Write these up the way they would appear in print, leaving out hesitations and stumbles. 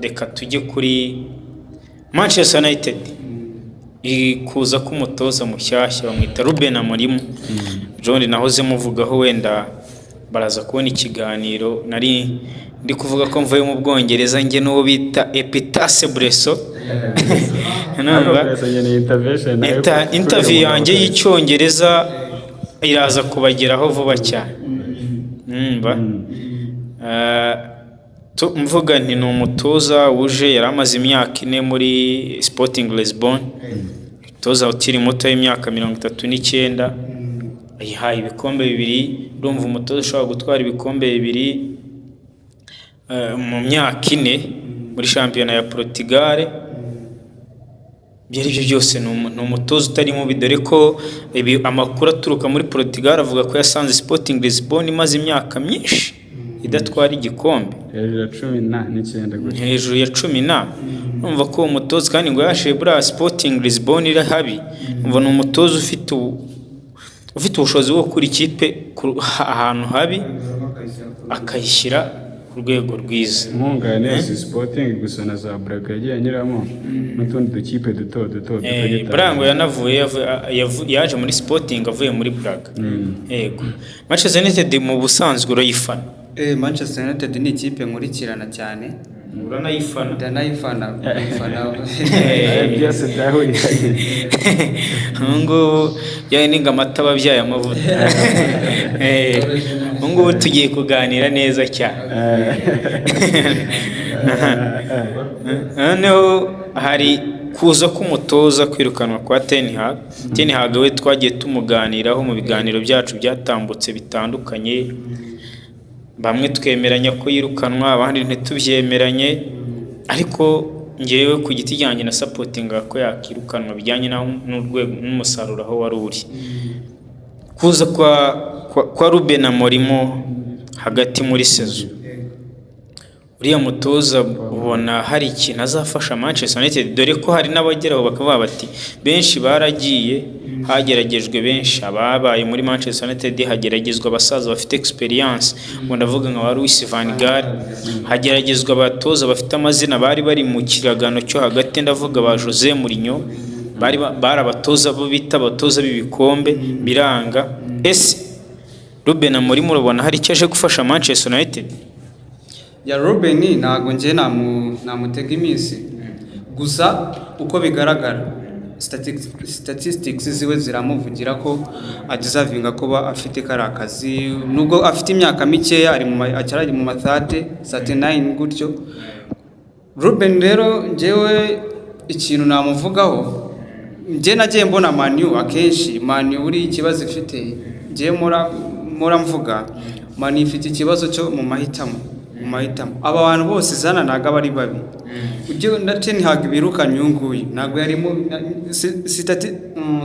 reka tujye kuri Manchester United kuza k'umutoza mushyashya bamwita Ruben Amorim. John nahoze muvugaho wenda baraza kubona ikiganiro nari ndi kuvuga ko mvuye mu Bwongereza nge n'uwo bita Epitase Bresso interview yanjye y'icyongereza iraza kubageraho vuba cyane. Mvuga nti ni umutoza wuje yari amaze imyaka 4 muri Sporting Lisbon, umutoza ukiri muto y'imyaka 39, yihaye ibikombe 2. Urumva umutoza ushobora gutwara ibikombe 2 mu myaka 4 muri shampiyona ya Portugal. Byari byo byose ni umutoza utari mubi, dore ko amakuru aturuka muri Portugal avuga ko yasanze Sporting Lisbon imaze imyaka myinshi idatwara igikombe, hejuru ya 10. Numva ko umutoza kandi ngo yashiye bura Sporting Lisbon iri habi, umva ni umutoza ufite ubushobozi bwo kuri ikipe ahantu habi akayishyira ku rwego rwiza. Nkunganezi Sporting gusa na za Braga yagiye anyuramo n'utundi dukipe duto Braga yanavuye yaje muri Sporting avuye muri Braga. Yego Manchester United mu busanzwe urayifana? Manchester United ni ikipe nkurikirana cyane. Uranayifana? Ndanayifana. Byose byahuriye ngo yaninga amata babyaye amavuta. Ngo tugiye kuganira neza cyane. Noneho hari kuza k'umutoza kwirukanwa kwa Ten Hag we twagiye tumuganiraho mu biganiro byacu byatambutse bitandukanye. Bamwe twemeranya ko yirukanwa, abandi ntitubyemeranye, ariko ngewe ku giti cyanjye na supportinga ko yakirukanwa bijyanye n'urwego n'umusaruro aho wari uri. Kuza kwa Ruben Amorim hagati muri sezo, uriya mutoza ubona hari ikintu azafasha Manchester United, dore ko hari n'abageraho bakavuga bati benshi baragiye, hageragejwe benshi ababaye muri Manchester United, hageragezwa abasaza bafite experience, ngo ndavuga nka Luis van Gaal, hageragezwa abatoza bafite amazina bari mu kiragano cyo hagati, ndavuga ba Jose Mourinho, bari abatoza bo bita abatoza b'ibikombe biranga. Ese Ruben Amorim urabona hari icyo aje gufasha Manchester United? Ya Ruben ntago nje namutega iminsi, gusa uko bigaragara statistics ziwe ziramuvugira ko adeservinga kuba afite karakazi, nubwo afite imyaka mikeya ari mu mathate 39 gutyo. Ruben rero njewe ikintu namuvugaho, nje nagiye mbona Man U akenshi, Man U uri ikibazo ifite, nje mura mvuga Man U ifite ikibazo cyo mu mahitamo. Aba bantu bose zana naga bari babi, ujye na Ten Hag birukanye uyunguye ntago yarimo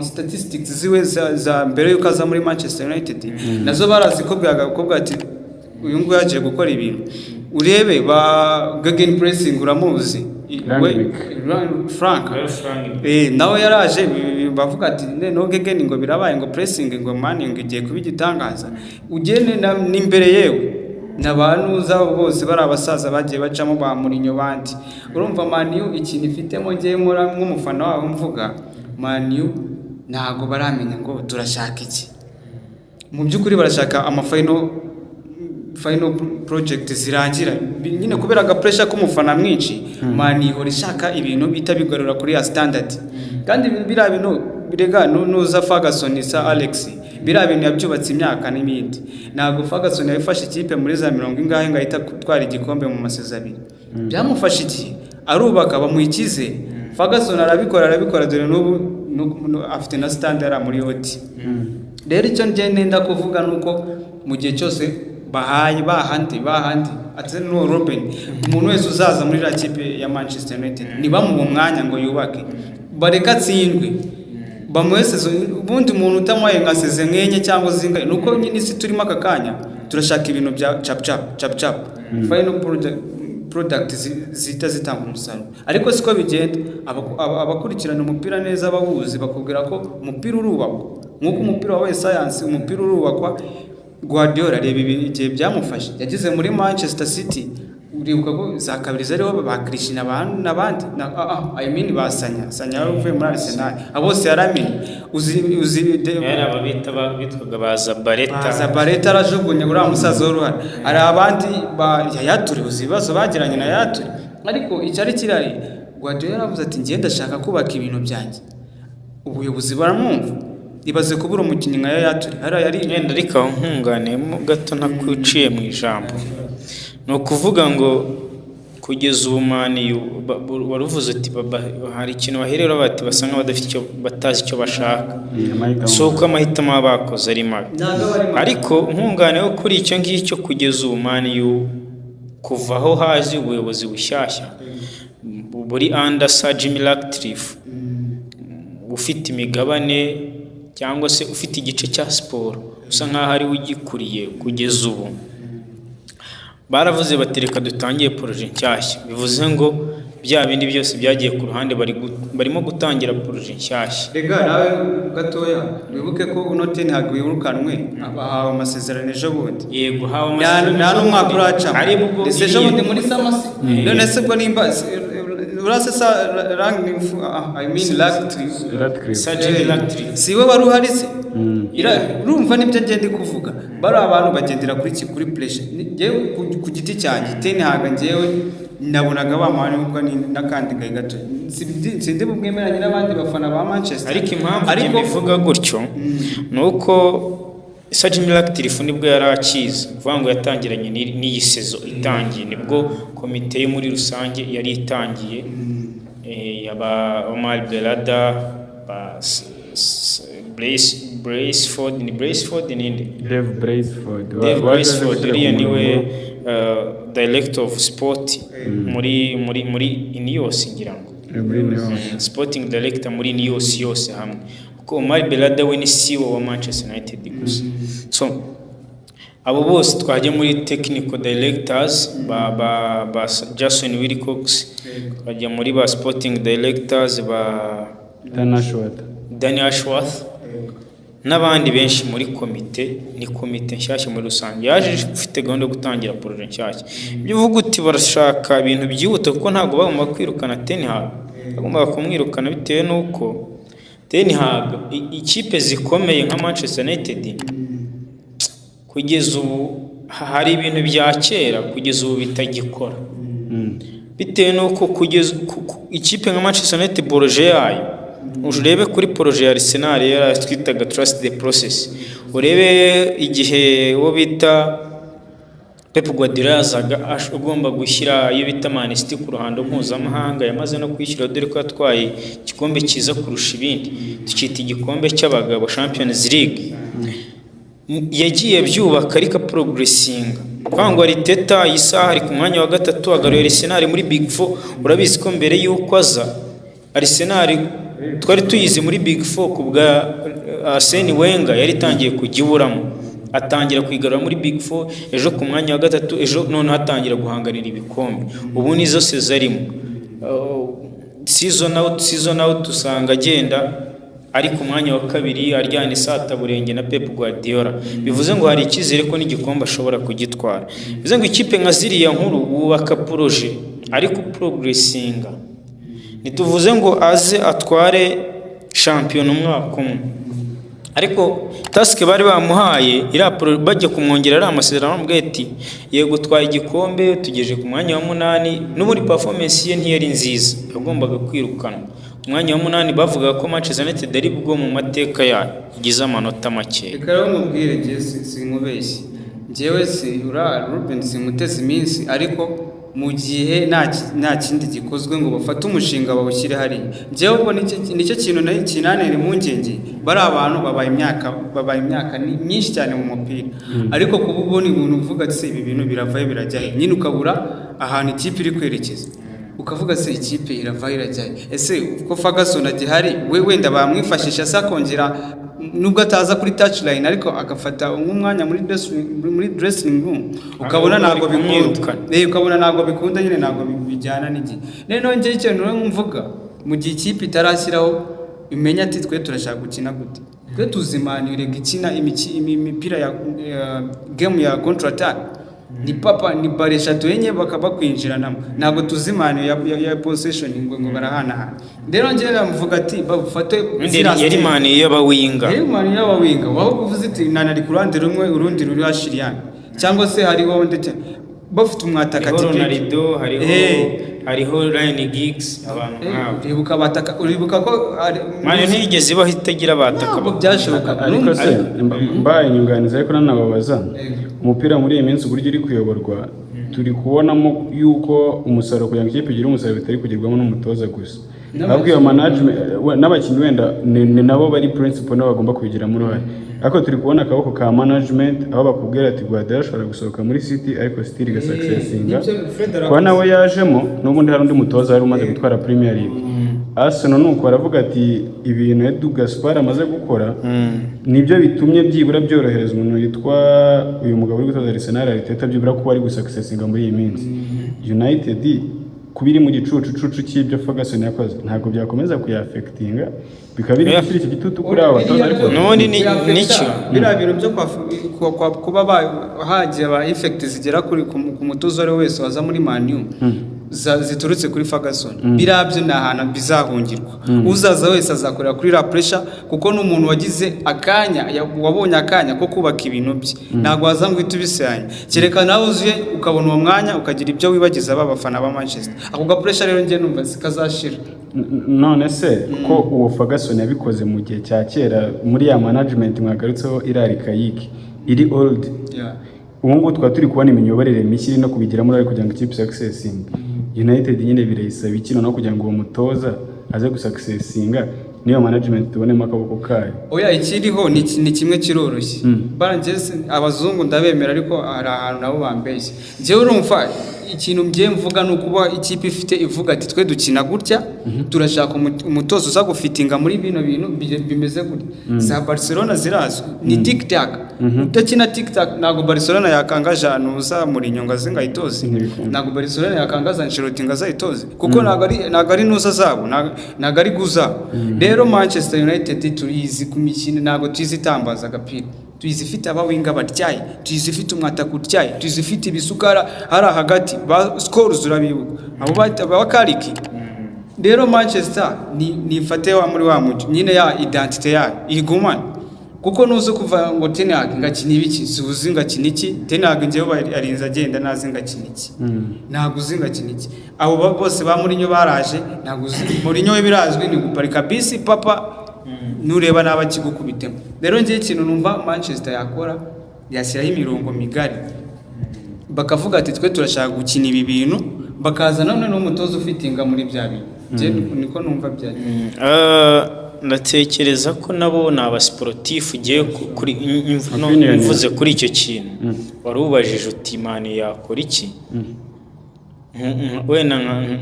statistics ziwe za mbere yuko aza muri Manchester United nazo barazikobwaga gukobwa ati uyunguye yaje gukora ibintu. Urebe ba gegen pressing uramuzi Frank nawe yaraje bavuga ati no gegen ngo birabaye ngo pressing ngo Man ngo igiye kubigitangaza. Ugene n'imbere yewe n'abantu zabo bose bari abasaza bagiye bacamo ba Mourinho bandi. Urumva Man U ikintu ifitemo ngiye nk'umufana wabo mvuga, Man U ntago baramenya ngo turashaka iki. Mu by'ukuri barashaka final project zirangira nyine, kubera ga pressure k'umufana mwinshi. Man U ishaka ibintu bitabigarura kuri ya standard, kandi bira bintu birega nuza Ferguson isa Alex bira bintu yabyubatse imyaka n'ibindi. Ntago Ferguson yafashe ikipe muri za 40 ingahe ngahita gutwara igikombe mu masezerano abiri. Byamufashe iki arubaka bamuyikize. Ferguson arabikora dore n'ubu afite na standard muri hoti. Rero icyo ngenda kuvuga nuko mu gihe cyose bahaye bahandi ati no Ruben, umuntu wese uzaza muri la kipe ya Manchester United niba mu mwanya ngo yubake bareka tsindwe bamwese. Ubundi umuntu utamuhaye ngaseze nkenye cyangwa zinga nuko nyine isi turimo akakanya turashaka ibintu bya chap final product zita zitanga umusaruro. Ariko siko bigenda, abakurikirana umupira neza bahuzi bakubwira ko umupira urubakwa nkuko umupira wa science, umupira urubakwa. Guardiola reba igihe byamufashe, yagize muri Manchester City uribuka ko za kabiri zariho ba Krishna n'abandi I mean basanya uvuye muri Arsenal abo bose yaramenye uzi yari bitwaga baza Bareta arajugunya uriya musaza w'uruhara hari abandi Yaya uzi ibibazo bagiranye na Yaya ariko icyari kirari Guardiola yaravuze ati ngiye ndashaka kubaka ibintu byanjye ubuyobozi baramwumva ibaze kubura umukinnyi nka Yaya hari yari yenda ariko nkunganemo gato nakuciye mu ijambo ni ukuvuga ngo kugeza ubu waruvuze ati hari ikintu baherera bati basa nk'abadafite icyo batazi icyo bashaka si uko amahitamo baba bakoze ari mabi ariko nkunganeho kuri icyo ngicyo kugeza ubu kuva aho haje ubuyobozi bushyashya buri under Sir Jim Ratcliffe ufite imigabane cyangwa se ufite igice cya siporo usa nk'aho ari we ugikuriye kugeza ubu baravuze bati reka dutangiye poroje nshyashya bivuze ngo bya bindi byose byagiye ku ruhande barimo gutangira poroje nshyashya rega nawe gatoya wibuke ko Ten Hag wirukanwe abahawe amasezerano ejo bundi yego hawe amasezerano nta n'umwaka uracamo ndetse ejo bundi muri samasi none se bwo nimba urase sa Ratcliffe si we wari uhari se urumva nibyo ngende kuvuga bari abantu bagendera kuri pressure ngewe ku giti cyanjye Ten Hag ngewe nabonaga bamwana ubwo n'akandi gahe gato sindi bumwemeranye n'abandi bafana ba Manchester ariko impamvu bivuga gutyo ni uko Sir Jim Ratcliffe nibwo yari akiza kuvuga ngo yatangiranye n'iyi sezo itangiye nibwo komite yo muri rusange yari itangiye yaba Omar Belada ba Braceford ninde Dave Braceford uriya niwe director of sport muri Ineos ngira ngo sporting director muri Ineos yose hamwe kuko Omar Belada we ni CEO wa Manchester United gusa so abo bose twaje muri technical directors ba Jason Wilcox bajya muri ba sporting directors ba Danny Ashworth n'abandi benshi muri komite ni komite nshyashya muri rusange yaje ufite gahunda yo gutangira poroje nshyashya ibyo uvuga uti barashaka ibintu byihuta kuko ntabwo bagomba kwirukana Ten Hag bagomba kumwirukana bitewe n'uko Ten Hag ikipe zikomeye nka Manchester United kugeza ubu hari ibintu bya kera kugeza ubu bitagikora bitewe n'uko kugeza ikipe nka Manchester United poroje yayo urebe kuri poroje ya Arsenal yari twitaga trust the process urebe igihe wo bita Pep Guardiola yazaga agomba gushyira iyo bita Man City ku ruhando mpuzamahanga yamaze no kwishyura dore ko yatwaye igikombe cyiza kurusha ibindi tukita igikombe cy'abagabo Champions League yagiye byubaka ariko progressinga kwangwa Arteta isaha ari ku mwanya wa gatatu agaruye Arsenal muri Big 4 urabizi ko mbere y'uko aza Arsenal twari tuyize muri Big 4 kubwa Arsene Wenger yari tangiye kugiburamo atangira kwigarura muri Big 4 ejo ku mwanya wa gatatu ejo none hatangira guhanganira ibikombe ubu nizo sezarimo season out usanga agenda ari ku mwanya wa kabiri aryana isata burenge na Pep Guardiola bivuze ngo hari ikizere ko n'igikombe ashobora kugitwara bivuze ngo ikipe nka ziriya nkuru wubaka projet ariko progressinga nituvuze ngo aze atware champion umwaka umwe ariko task bari bamuhaye bajya kumwongerera amasezerano mugeti yego twaye igikombe tugeje ku mwanya wa 8 n'uburi performance ye ntiyari nziza yagombaga kwirukana umwanya wa 8 bavuga ko Manchester United ari bwo mu mateka yagize amanota make reka rero mubwire Jesse sinkubeshye njyewe Ruben simuteze iminsi ariko mu gihe nta kindi gikozwe ngo bafate umushinga bawushyire hari njyewe ubwo nicyo kintu kinanira impungenge bari abantu babaye imyaka myinshi cyane mu mupira ariko kuba ubona umuntu uvuga ati ibi bintu biravaye birajyahe nyine ukabura ahantu ikipe iri kwerekeza ukavuga se ikipe iravaye irajyahe ese ko Ferguson agihari we wenda bamwifashisha sakongera nubwo ataza kuri touchline ariko agafata umwanya muri dressing room ukabona ntago bikunda nyine ntago bijyana n'igi none ngiye icyo mvuga mu gihe ikipe itarashyiraho imenya ati twe turashaka gukina gute twe tuzimanire gukina imipira ya game ya counter attack ni papa ni bare eshatu enye bakaba kwinjiranamo ntabwo tuzi manu ya possession ngo barahanahana rero njye namuvuga ati bafate yari manu y'abawinga waba uvuze iti nanari ku ruhande rumwe urundi ruri hashiriyani cyangwa se hariho ndetse bafite umwataka hariho Ronaldo hariho Ryan Giggs abantu nk'abo uribuka ko manu ntiyigeze ibaho itagira abataka byashoboka ariko se mbaye inyunganizi ariko nanababaza umupira muri iyi minsi uburyo uri kuyoborwa turi kubonamo yuko umusaruro kugira ngo ikipe igire umusaruro bitari kugerwamo n'umutoza gusa ahubwo iyo management n'abakinnyi wenda ni nabo bari principal nabo bagomba kubigiramo uruhare ariko turi kubona akaboko ka management aho bakubwira ati Guardiola ashobora gusohoka muri City ariko City iga successinga kwa nawe yajemo n'ubundi hari undi mutoza wari umaze gutwara Premier League Arsenal nuko aravuga ati ibintu Edu Gaspar amaze gukora nibyo bitumye byibura byorohereza umuntu yitwa uyu mugabo uri gutoza Arsenal Arteta byibura ko ari gusuccessinga muri iyi minsi United kubiri mu gicucu cy'ibyo Ferguson yakoze ntabwo byakomeza kuyaffectinga bikaba biri gushyira iki gitutu kuri aba batoza ariko none nicyo biriya bintu byo kuba hagiye aba effect zigera kuri ku mutoza ari wese waza muri Man U ziturutse kuri Ferguson birabyo ni ahantu bizahungirwa uzaza wese azakorera kuri la pressure kuko n'umuntu wagize wabonye akanya ko kubaka ibintu bye ntabwo waza ngo itubisanye kereka nawe uzuye ukabona uwo mwanya ukagira ibyo wibagiza abafana ba Manchester ako ga pressure rero ngiye numva zikazashira none se ko uwo Ferguson yabikoze mu gihe cya kera muri ya management mwagarutseho irari kayiki iri old ubu ngubu twaba turi kubona imiyoborere mishya no kubigiramo ari kugira ngo ikipe successinga United nyine birayisaba ikino no kugira ngo uwo mutoza aze gusuccessinga niyo management tubonemo akaboko kayo oya ikiriho ni kimwe kiroroshye barangeze abazungu ndabemera ariko hari ahantu nabo bambeshye njyewe urumva ikintu mgiye mvuga nukuba ikipe ifite ivuga ati twe dukina gutya turashaka umutozo uza gufitinga muri bino bintu bimeze gutya za Barcelona zirazwe ni tic tac udakina tic tac nago Barcelona yakangaje anuza muri nyonga zinga itozi nago Barcelona yakangaza Ancelotti ngaza itozi kuko nago ari nuza zabo nago ari guza rero Manchester United turizi ku mikino nago tuzitambaza agapira tuyizifite abawinga batyaye tuyizifite umwataka utyaye tuyizifite ibisukara hari hagati ba scores urabibuka abo bakariki rero Manchester ni fate wa muri wa muji nyine ya identity ya igumana kuko nuzo kuva ngo Ten Hag ngakina ibiki zuzi ngakina iki Ten Hag ngewe arinza agenda nazi ngakina iki ntago uzinga kina iki abo bose ba Mourinho baraje ntago uzi Mourinho birazwi ni guparika bisi papa nureba n'abakigukubitemo rero ngiye ikintu numva Manchester yakora yashyiraho imirongo migari bakavuga ati twe turashaka gukina ibi bintu bakaza none n'umutozo ufitinga muri bya bintu niko numva byari ndatekereza ko nabo ni abasportifu ugiye kuri mvuze kuri icyo kintu wari ubajije uti mani yakora iki wenda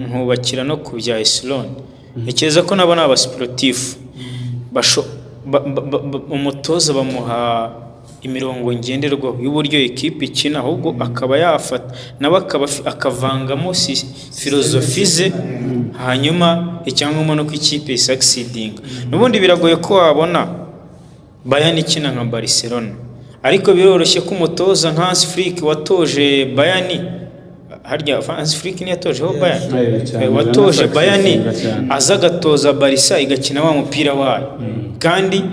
nkubakira no ku bya Islon ntekereza ko nabo ni abasportifu umutoza bamuha imirongo ngenderwaho y'uburyo ekipe ikina ahubwo akaba yafata nawe akavangamo filozofi ze hanyuma icyangombwa no ku ikipe succeeding n'ubundi biragoye ko wabona Bayern ikina nka Barcelona ariko biroroshye ko umutoza nka Hans Flick watoje Bayern harya Hans Flick ni yatojeho Bayern watoje Bayern aza gatoza Barca igakina wa mupira wayo kandi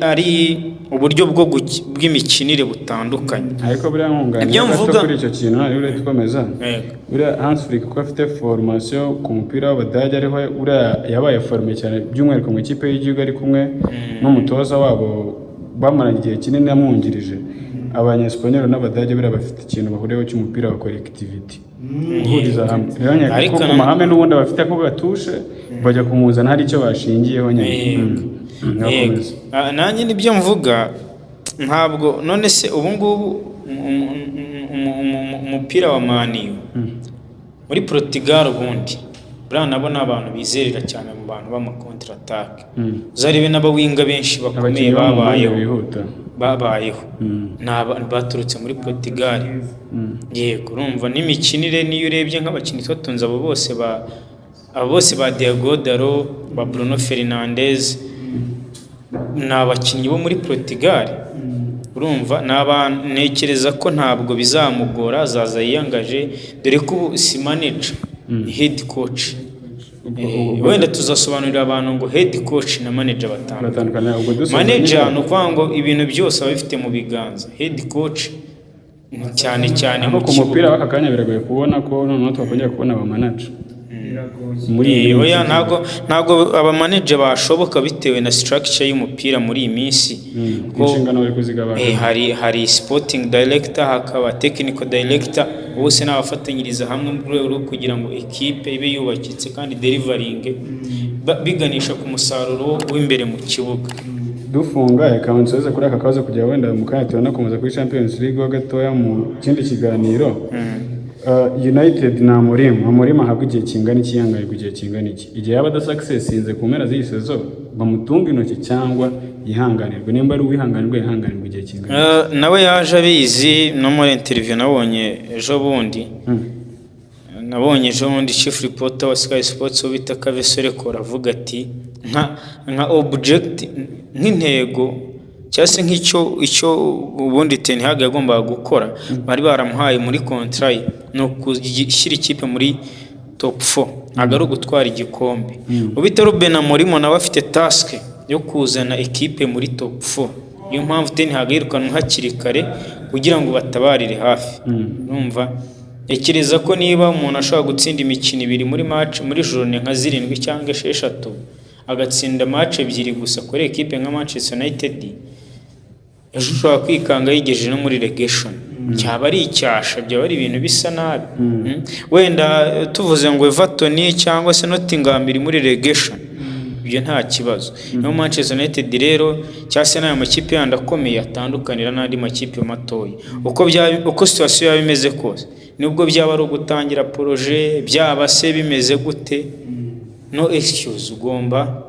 ari uburyo bw'imikinire butandukanye ariko buriya nkunganya gato kuri icyo kintu nari uri tukomeza buriya Hans Flick ko afite formation ku mupira w'Abadage ariho uriya yabaye formé cyane by'umwihariko mu ikipe y'igihugu ari kumwe n'umutoza wabo bamaranye igihe kinini yamwungirije Abanyespanyol n'Abadage buriya bafite ikintu bahuriyeho cy'umupira wa collectivity guhuriza hamwe ariko ku mahame n'ubundi bafite ako gatushe bajya kumuzana hari icyo bashingiyeho nyine nanjye nibyo mvuga ntabwo none se ubu ngubu umupira wa maniyo muri Portugal ubundi buriya nabo ni abantu bizerera cyane mu bantu b'amakontra atake uzarebe n'abawinga benshi bakomeye babayeho baturutse muri Portugal yego urumva n'imikinire niyo urebye nk'abakinnyi twatunze abo bose ba Diego Dalo ba Bruno Fernandes ni abakinnyi bo muri Portugal urumva ntekereza ko ntabwo bizamugora azaza yiyangaje dore ko ubu si manager head coach. Wenda tuzasobanurira abantu ngo head coach na manager batandukanye. Manager ni ukuvuga ngo ibintu byose aba bifite mu biganza, head coach cyane cyane mu mupira w'aka kanya biragoye kubona ko noneho twakongera kubona aba manager oya ntago aba manager bashoboka bitewe na structure y'umupira muri iyi minsi. Inshingano bari kuzigabana. Hari sporting director, hakaba technical director, bose n'abafatanyiriza hamwe mu rwego rwo kugira ngo equipe ibe yubakitse kandi delivering biganisha ku musaruro w'imbere mu kibuga. Dufunga ikabansoza kuri aka kabazo kugira wenda mu kanya turanakomeza kuri Champions League ho gatoya mu kindi kiganiro. United na Amorim ahabwa igihe kingana iki, yangaye igihe kingana iki? Igihe yaba da success inze ku mpera z'iyi season bamutunga intoki cyangwa yihanganirwe? Nimba ari uwihanganirwe yihanganirwe igihe kingana. Nawe yaje abizi no muri interview nabonye ejo bundi. Nabonye ejo bundi chief reporter wa Sky Sports ubita Kavesore ko ravuga ati nka object nk'intego cyase nk'icyo ubundi Ten Hag yagombaga gukora bari baramuhaye muri contrat no gushyira ikipe muri top 4 agaro gutwara igikombe. Ubita Ruben Amorim nawe afite task yo kuzana ekipe muri top 4. Iyo mpamvu Ten Hag yirukanwa hakiri kare kugira ngo batabarire hafi. Numva ekireza ko niba umuntu ashobora gutsinda imikino 2 muri match muri journée nka 7 cyangwa 6 agatsinda match 2 gusa kuri ekipe nka Manchester United, ejo ushobora kwikanga yigeje no muri relegation. Cyaba ari icyasha, byaba ari ibintu bisa nabi. Wenda tuvuze ngo Everton cyangwa se Nottingham iri muri relegation, ibyo nta kibazo. No Manchester United rero cyase n'aya makipe yandi akomeye atandukanira n'andi makipe matoya. Uko situation yawe imeze kose, nubwo byaba ari ugutangira projet, byaba se bimeze gute, no excuse, ugomba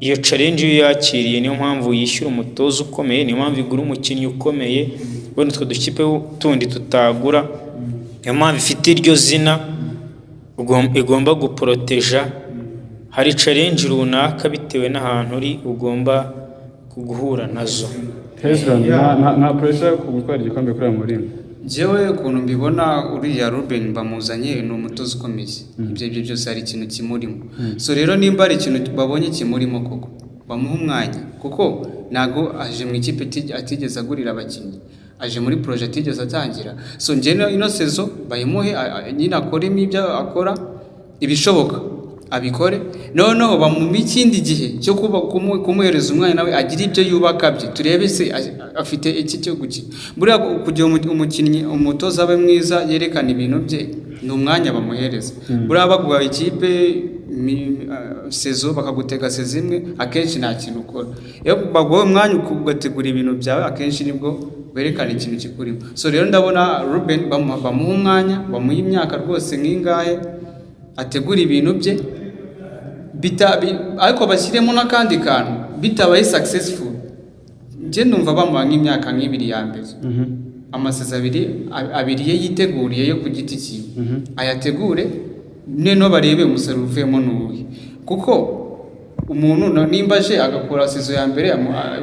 iyo challenge yo yakiriye. Niyo mpamvu yishyura umutozo ukomeye, niyo mpamvu igura umukinnyi ukomeye. Wenda twe dukipe tundi tutagura, niyo mpamvu ifite iryo zina igomba guproteja. Hari challenge runaka bitewe n'ahantu uri ugomba kuguhura nazo. Hezron nta pressure ku gutwara igikombe kuri Amorim. Jewe ukuntu mbibona uriya Ruben bamuzanye ni umutozo ukomeye. Ibyo byose hari ikintu kimurimo. So rero nimba ari ikintu babonye kimurimo koko bamuha umwanya, kuko nago aje mu ikipe atigeze agurira abakinnyi, aje muri projet atigeze atangira. So njye ino sezo bayimuhe nyina akora ibyo akora ibishoboka abikore, noneho bamuha ikindi gihe cyo kumuhereza umwanya nawe agira ibyo yubaka bye, turebe se afite iki cyo gukina. Buriya kugira umukinnyi umutoza abe mwiza yerekana ibintu bye ni umwanya bamuhereza. Buriya baguha ikipe sezo bakagutega sezo imwe, akenshi nta kintu ukora. Iyo baguha umwanya ugategura ibintu byawe, akenshi nibwo berekana ikintu kikurimo. So rero ndabona Ruben bamuha umwanya, bamuha imyaka rwose nk'ingahe ategura ibintu bye, ariko bashyiremo n'akandi kantu bitabaye successful. Nje numva bamuha nk'imyaka nk'ibiri ya mbere, amasezi abiri ye yiteguriye yo ku giti cyiwe ayategure, none barebe umusaruro uvuyemo n'uwuhe. Kuko umuntu nimba aje agakora sezo ya mbere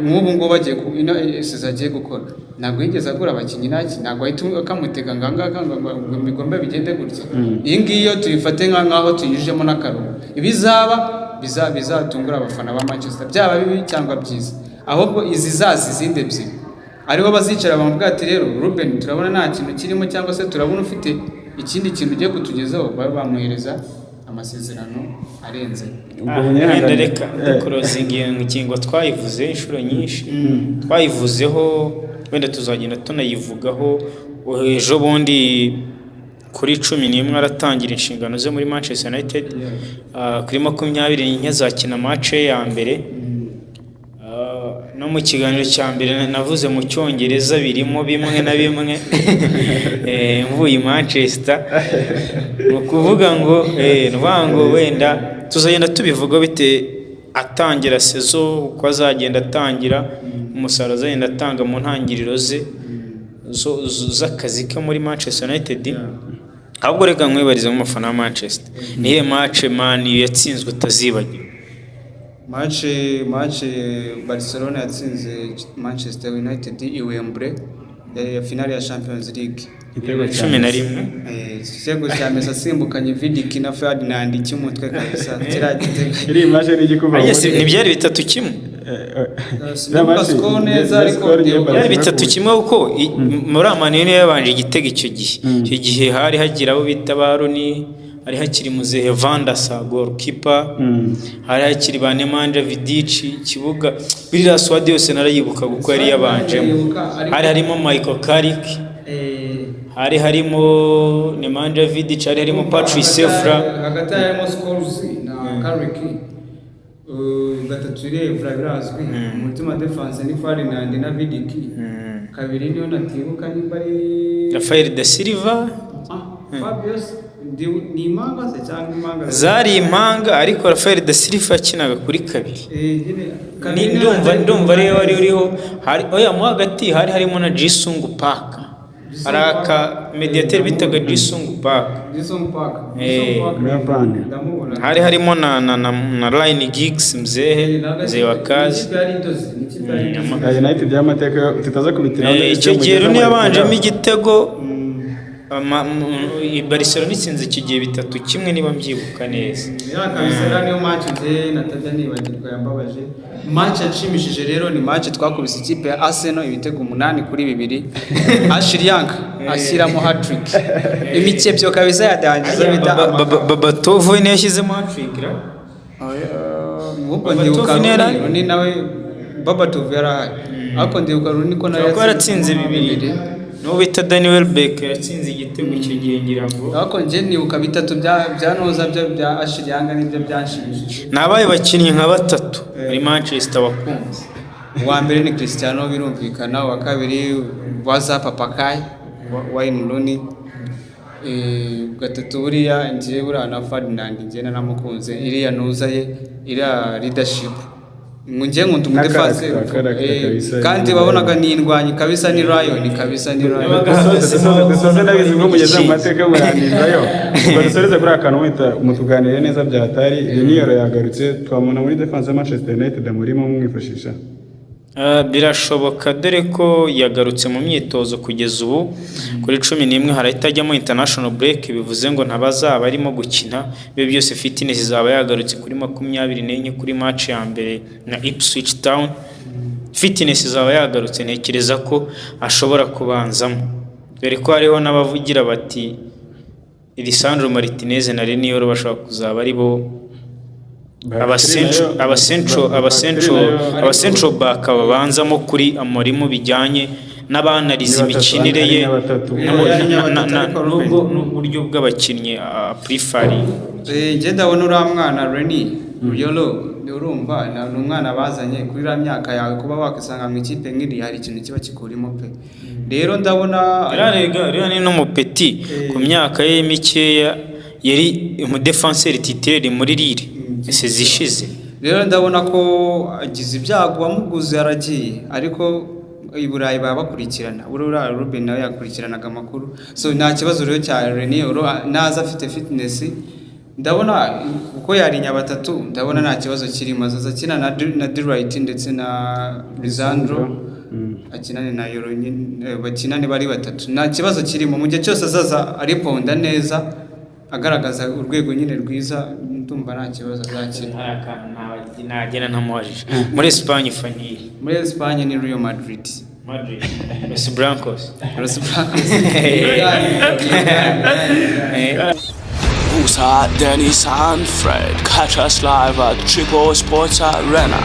nk'ubu ngo bagiye sezo agiye gukora, ntabwo yigeze agura abakinnyi ntabwo ahita akamutega ngo imigombe bigende gutya. Iyi ngiyo tuyifate nk'aho tuyijemo n'akaruhu. Bizatungura abafana ba Manchester, byaba bibi cyangwa byiza. Ahubwo izindi ebyiri ariho bazicara bamubwira ati rero Ruben turabona nta kintu kirimo, cyangwa se turabona ufite ikindi kintu ugiye kutugezaho, bamuhereza amasezerano arenze. Reka closing ingingo twayivuze inshuro nyinshi, twayivuzeho, wenda tuzagenda tunayivugaho. Ejo bundi kuri 11 aratangira inshingano ze muri Manchester United. Kuri 24 zakina match ya mbere. No mu kiganiro cya mbere navuze mu Cyongereza birimo bimwe na bimwe mvuye Manchester, ukuvuga ngo nvango wenda tuzagenda tubivuga bite atangira sezo, uko azagenda atangira, umusaruro azagenda atanga mu ntangiriro ze z'akazi ke muri Manchester United. Ahubwo reka nkwibarize mu mufana wa Manchester, niye match Man yatsinzwe utazibagirwa? match Barcelona yatsinze Manchester United i Wembley ya finale ya Champions League Igitego 11 igitego cya Messi asimbukanye Vidic na Ferdinand cy'umutwe kabisa kiragitego iri image ni igikuba ntibyari 3-1 siko neza ariko byari 3-1 kuko muri amanini yabanje igitego icyo gihe hari hagira abo bita Baroni hari hakiri Muzehe Van der Sar goalkeeper hari hakiri ba Nemanja Vidic kibuga birira Swadi yose narayibuka kuko yari yabanjemo hari harimo Michael Carrick hari harimo Nemanja Vidic hari harimo Patrice Evra hagati harimo Scholes na Carrick gatatu Evra birazwi umutima defense ni Ferdinand na Vidic kabiri niyo natibuka ni bari Rafael da Silva Fabius ni impanga se cyangwa impanga zari impanga ariko Rafael da Silva akinaga kuri kabiri ndumva rero wari uriho hari oya mu hagati hari harimo na Jisung Park araka mediateur bitaga Jisung Park hari harimo na Line Giggs mzee wa kazi United y'amateka tutaza kubitira icyo gihe rero yabanjemo igitego Barcelona itsinze iki gihe 3-1 niba mbyibuka neza kabisa niyo match nze natajya nibagirwa yambabaje match yashimishije rero ni match twakubise ikipe ya Arsenal ibitego 8-2 Ashley Young ashyiramo hat-trick imikebyo kabisa yadangiza bita Babatov ne yashyizemo hat-trick ubwo ndibuka ni nawe Babatov yarahari ariko ndibuka niko nawe yaratsinze 2 no bita Daniel Beck yatsinze igitego icyo gihe ngira ngo ariko nje nibuka 3 byanoza bya Ashley Young nibyo byanshimishije nabaye bakinnyi nka 3 muri Manchester wakunze uwa mbere ni Cristiano birumvikana uwa kabiri waza Papakai Wayne Rooney gatatu buriya ngiye buriya na Ferdinand ngiye naramukunze iriya nuzaye iriya leadership ngiye nkunda umudefense kandi babonaga nindwanyi kabisa ni Lion kabisa ni Lion dusoze ndabizi ngo mugeze mu mateka muranirayo ngo dusoreze kuri akantu wita mutuganire neza bya hatari Reniero yagarutse twamuna muri defense ya Manchester United amurimo mwifashisha birashoboka dore ko yagarutse mu myitozo kugeza ubu kuri 11 harahita ajyamo international break bivuze ngo ntabazaba arimo gukina bibe byose fitness zaba yagarutse kuri 24 kuri match ya mbere na Ipswich Town fitness zaba yagarutse ntekereza ko ashobora kubanzamo dore ko hariho n'abavugira bati Lisandro Martinez na Reniero bashobora kuzaba ari bo abacentral back babanzamo kuri Amorimo bijyanye n'abanariza imikinire ye n'uburyo bw'abakinnyi prefari nje ndabona uriya mwana Reni Yolo urumva ni umwana bazanye kuri iriya myaka yawe kuba wakisanga mu ikipe nk'iri hari ikintu kiba kikurimo pe rero ndabona rero ni n'umupeti ku myaka ye mikeya yari umudefenseur titulaire muri Lille ese zishize rero ndabona ko agize ibyago wamuguze aragiye ariko i Burayi baba bakurikirana urura Ruben nawe yakurikiranaga amakuru so nta kibazo rero cya Reniero naza afite fitness ndabona uko yarinya batatu ndabona nta kibazo kirimo azaza kina na Delight ndetse na Lisandro akinane na Yoro bakinane bari batatu nta kibazo kirimo mu gihe cyose azaza ariponda neza agaragaza urwego nyine rwiza ndumva nta kibazo azakina nagena ntamubajije muri Espagne fani muri Espagne ni Real Madrid Los Blancos Musa, Dennis and Fred catch us live at Triple Sports Arena.